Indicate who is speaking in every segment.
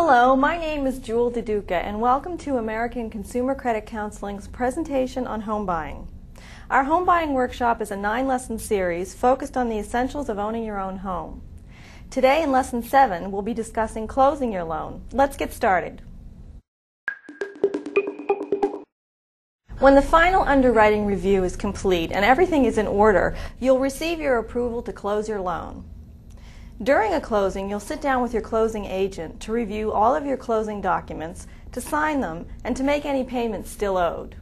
Speaker 1: Hello, my name is Jewel DeDuca and welcome to American Consumer Credit Counseling's presentation on home buying. Our home buying workshop is a 9-lesson series focused on the essentials of owning your own home. Today in Lesson 7 we'll be discussing closing your loan. Let's get started. When the final underwriting review is complete and everything is in order, you'll receive your approval to close your loan. During a closing, you'll sit down with your closing agent to review all of your closing documents, to sign them, and to make any payments still owed.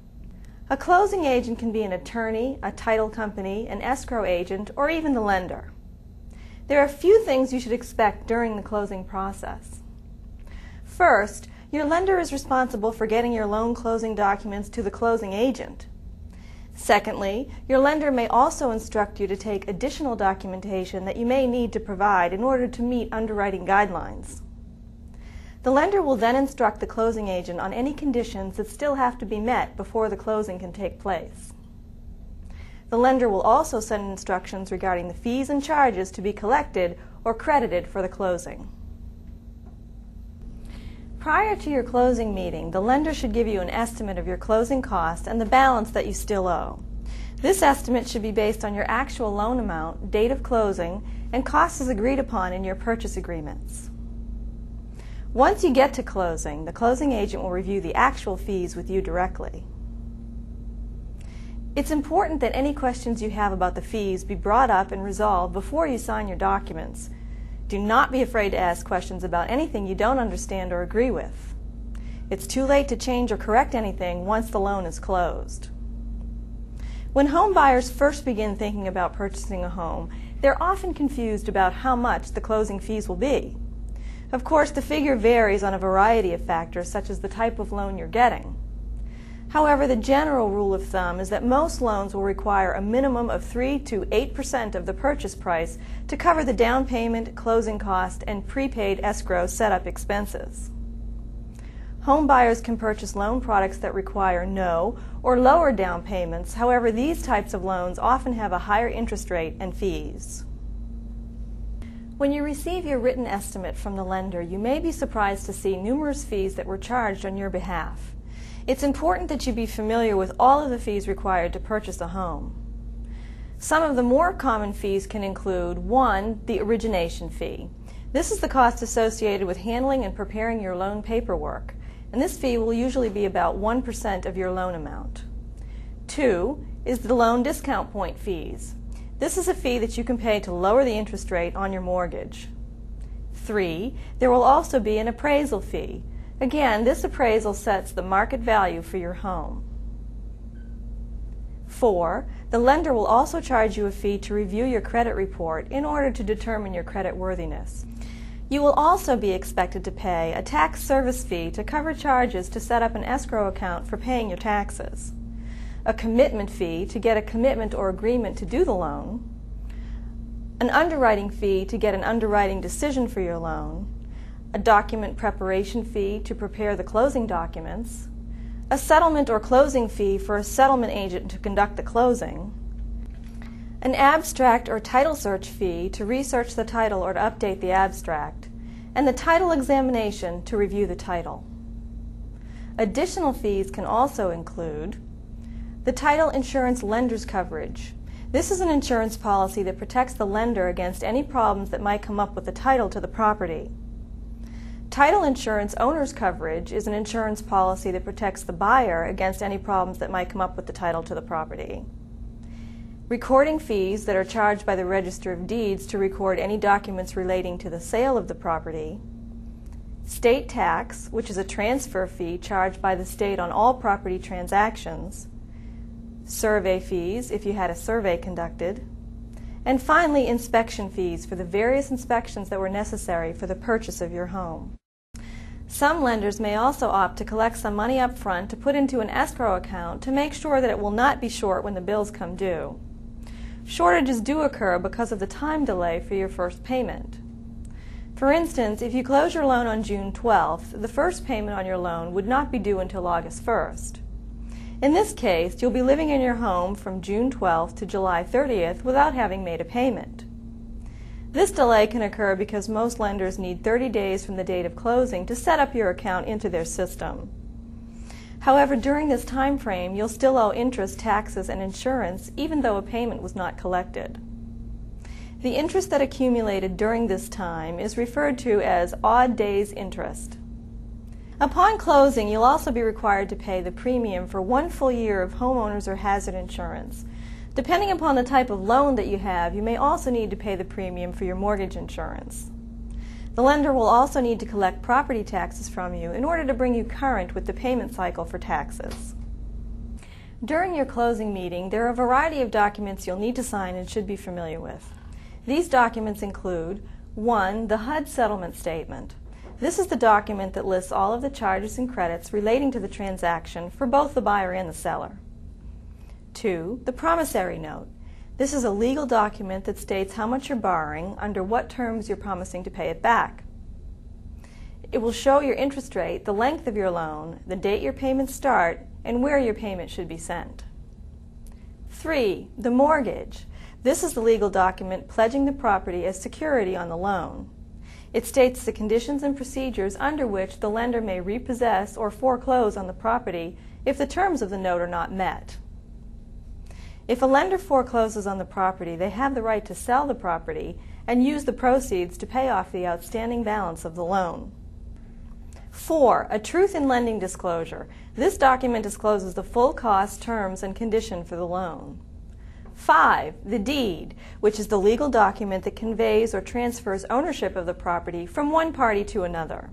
Speaker 1: A closing agent can be an attorney, a title company, an escrow agent, or even the lender. There are a few things you should expect during the closing process. First, your lender is responsible for getting your loan closing documents to the closing agent. Secondly, your lender may also instruct you to take additional documentation that you may need to provide in order to meet underwriting guidelines. The lender will then instruct the closing agent on any conditions that still have to be met before the closing can take place. The lender will also send instructions regarding the fees and charges to be collected or credited for the closing. Prior to your closing meeting, the lender should give you an estimate of your closing costs and the balance that you still owe. This estimate should be based on your actual loan amount, date of closing, and costs as agreed upon in your purchase agreements. Once you get to closing, the closing agent will review the actual fees with you directly. It's important that any questions you have about the fees be brought up and resolved before you sign your documents. Do not be afraid to ask questions about anything you don't understand or agree with. It's too late to change or correct anything once the loan is closed. When home buyers first begin thinking about purchasing a home, they're often confused about how much the closing fees will be. Of course, the figure varies on a variety of factors, such as the type of loan you're getting. However, the general rule of thumb is that most loans will require a minimum of 3 to 8% of the purchase price to cover the down payment, closing cost, and prepaid escrow setup expenses. Home buyers can purchase loan products that require no or lower down payments. However, these types of loans often have a higher interest rate and fees. When you receive your written estimate from the lender, you may be surprised to see numerous fees that were charged on your behalf. It's important that you be familiar with all of the fees required to purchase a home. Some of the more common fees can include 1. The origination fee. This is the cost associated with handling and preparing your loan paperwork, and this fee will usually be about 1% of your loan amount. 2. is the loan discount point fees. This is a fee that you can pay to lower the interest rate on your mortgage. 3. there will also be an appraisal fee. Again, this appraisal sets the market value for your home. 4. The lender will also charge you a fee to review your credit report in order to determine your credit worthiness. You will also be expected to pay a tax service fee to cover charges to set up an escrow account for paying your taxes, a commitment fee to get a commitment or agreement to do the loan, an underwriting fee to get an underwriting decision for your loan, a document preparation fee to prepare the closing documents, a settlement or closing fee for a settlement agent to conduct the closing, an abstract or title search fee to research the title or to update the abstract, and the title examination to review the title. Additional fees can also include the title insurance lender's coverage. This is an insurance policy that protects the lender against any problems that might come up with the title to the property. Title insurance owner's coverage is an insurance policy that protects the buyer against any problems that might come up with the title to the property. Recording fees that are charged by the Register of Deeds to record any documents relating to the sale of the property. State tax, which is a transfer fee charged by the state on all property transactions. Survey fees, if you had a survey conducted. And finally, inspection fees for the various inspections that were necessary for the purchase of your home. Some lenders may also opt to collect some money up front to put into an escrow account to make sure that it will not be short when the bills come due. Shortages do occur because of the time delay for your first payment. For instance, if you close your loan on June 12th, the first payment on your loan would not be due until August 1st. In this case, you'll be living in your home from June 12th to July 30th without having made a payment. This delay can occur because most lenders need 30 days from the date of closing to set up your account into their system. However, during this time frame, you'll still owe interest, taxes, and insurance even though a payment was not collected. The interest that accumulated during this time is referred to as odd days interest. Upon closing, you'll also be required to pay the premium for 1 full year of homeowners or hazard insurance. Depending upon the type of loan that you have, you may also need to pay the premium for your mortgage insurance. The lender will also need to collect property taxes from you in order to bring you current with the payment cycle for taxes. During your closing meeting, there are a variety of documents you'll need to sign and should be familiar with. These documents include 1. The HUD settlement statement. This is the document that lists all of the charges and credits relating to the transaction for both the buyer and the seller. 2. The promissory note. This is a legal document that states how much you're borrowing, under what terms you're promising to pay it back. It will show your interest rate, the length of your loan, the date your payments start, and where your payment should be sent. 3. The mortgage. This is the legal document pledging the property as security on the loan. It states the conditions and procedures under which the lender may repossess or foreclose on the property if the terms of the note are not met. If a lender forecloses on the property, they have the right to sell the property and use the proceeds to pay off the outstanding balance of the loan. 4. A truth in lending disclosure. This document discloses the full cost, terms, and condition for the loan. 5. The deed, which is the legal document that conveys or transfers ownership of the property from one party to another.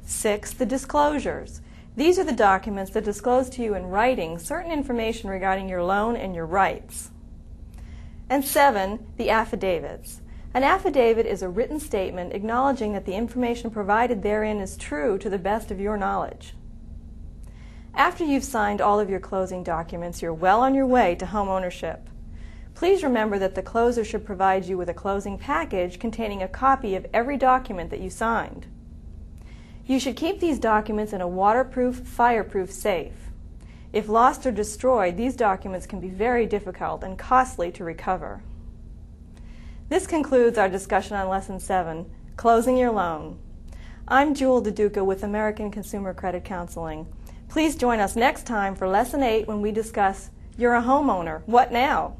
Speaker 1: 6. The disclosures. These are the documents that disclose to you in writing certain information regarding your loan and your rights. And 7. The affidavits. An affidavit is a written statement acknowledging that the information provided therein is true to the best of your knowledge. After you've signed all of your closing documents, you're well on your way to home ownership. Please remember that the closer should provide you with a closing package containing a copy of every document that you signed. You should keep these documents in a waterproof, fireproof safe. If lost or destroyed, these documents can be very difficult and costly to recover. This concludes our discussion on Lesson 7, Closing Your Loan. I'm Jewel DeDuca with American Consumer Credit Counseling. Please join us next time for Lesson 8 when we discuss You're a Homeowner, What Now?